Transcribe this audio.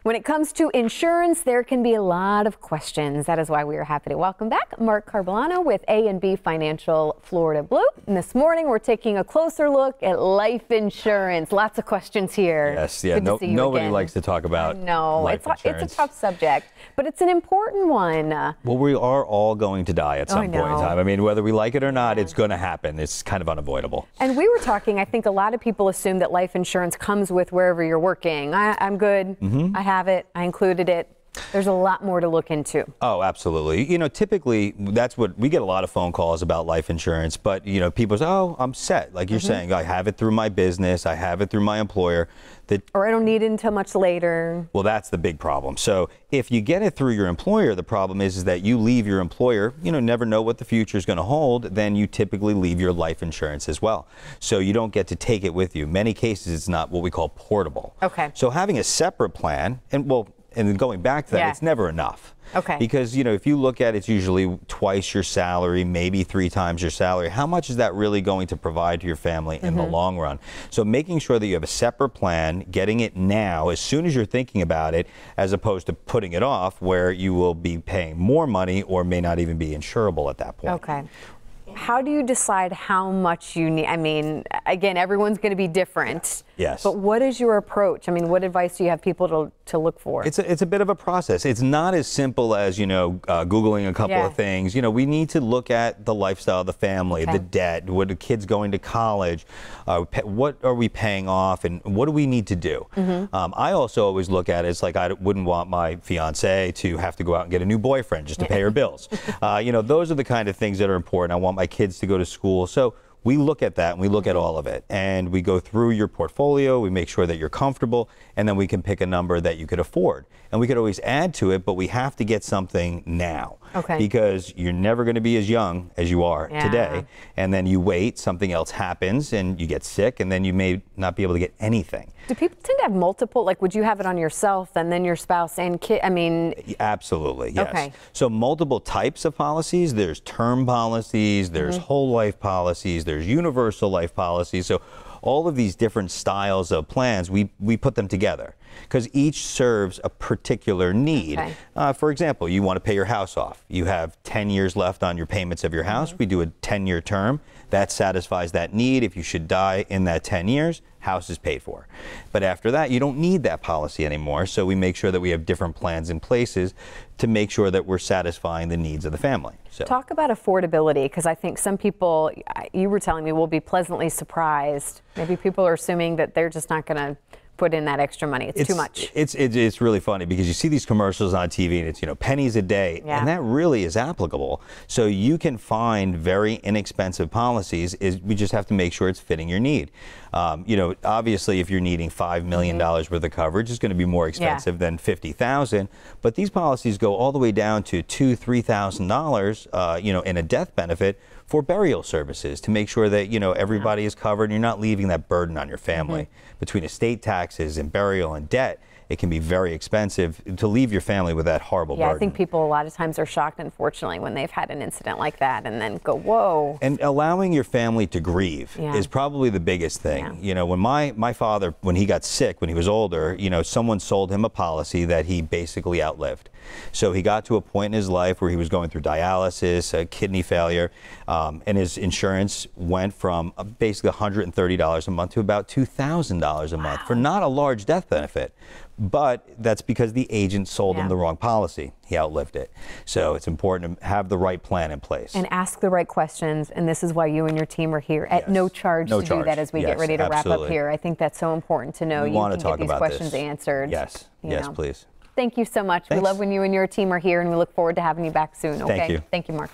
When it comes to insurance, there can be a lot of questions. That is why we are happy to welcome back Mark Carbellano with A&B Financial Florida Blue. And this morning, we're taking a closer look at life insurance. Lots of questions here. Yes, yeah. Nobody likes to talk about life insurance. It's a tough subject, but it's an important one. Well, we are all going to die at some point in time. I mean, whether we like it or not, it's going to happen. It's kind of unavoidable. And we were talking, I think a lot of people assume that life insurance comes with wherever you're working. I'm good. I have it. I included it. There's a lot more to look into. Oh, absolutely. You know, typically that's what we get a lot of phone calls about life insurance, but you know, people say, oh, I'm set. Like you're saying, I have it through my business. I have it through my employer. Or I don't need it until much later. Well, that's the big problem. So if you get it through your employer, the problem is that you leave your employer, you know, never know what the future is going to hold, then you typically leave your life insurance as well. So you don't get to take it with you. In many cases, it's not what we call portable. Okay. So having a separate plan, and then going back to that, it's never enough. Okay. Because, you know, if you look at it, it's usually twice your salary, maybe 3 times your salary. How much is that really going to provide to your family in the long run? So making sure that you have a separate plan, getting it now as soon as you're thinking about it, as opposed to putting it off where you will be paying more money or may not even be insurable at that point. Okay. How do you decide how much you need? I mean, again, everyone's going to be different. Yes. But what is your approach? I mean, what advice do you have people to look for? It's a bit of a process. It's not as simple as, you know, Googling a couple of things. You know, we need to look at the lifestyle of the family, the debt, what are kids going to college, what are we paying off, and what do we need to do? I also always look at it, it's like I wouldn't want my fiance to have to go out and get a new boyfriend just to pay her bills. You know, those are the kind of things that are important. I want my kids to go to school. So we look at that and we look at all of it, and we go through your portfolio, we make sure that you're comfortable, and then we can pick a number that you could afford. And we could always add to it, but we have to get something now. Okay. Because you're never going to be as young as you are today. And then you wait, something else happens, and you get sick, and then you may not be able to get anything. Do people tend to have multiple, like would you have it on yourself and then your spouse and kid? I mean. Absolutely, yes. Okay. So multiple types of policies. There's term policies, there's whole life policies, there's universal life policies. So all of these different styles of plans, we put them together because each serves a particular need. Okay. For example, you want to pay your house off. You have 10 years left on your payments of your house. We do a 10-year term. That satisfies that need. If you should die in that 10 years, house is paid for. But after that, you don't need that policy anymore. So we make sure that we have different plans in places to make sure that we're satisfying the needs of the family. So. Talk about affordability, because I think some people, you were telling me, will be pleasantly surprised. Maybe people are assuming that they're just not going to put in that extra money. It's too much. It's really funny because you see these commercials on TV and it's, you know, pennies a day, and that really is applicable. So you can find very inexpensive policies. We just have to make sure it's fitting your need. You know, obviously if you're needing $5 million worth of coverage, it's going to be more expensive than $50,000. But these policies go all the way down to $2,000, $3,000, you know, in a death benefit for burial services to make sure that, you know, everybody is covered and you're not leaving that burden on your family. Between estate taxes and burial and debt, it can be very expensive to leave your family with that horrible burden. I think people a lot of times are shocked, unfortunately, when they've had an incident like that and then go, whoa. And allowing your family to grieve is probably the biggest thing. You know, when my father, when he got sick, when he was older, you know, someone sold him a policy that he basically outlived. So he got to a point in his life where he was going through dialysis, kidney failure, and his insurance went from basically $130 a month to about $2,000 a month for not a large death benefit. But that's because the agent sold him the wrong policy. He outlived it. So it's important to have the right plan in place. And ask the right questions. And this is why you and your team are here at no charge to do that as we get ready to wrap up here. I think that's so important to know. You can get these questions answered. Yes, yes, please. Thank you so much. Thanks. We love when you and your team are here, and we look forward to having you back soon. Okay? Thank you. Thank you, Mark.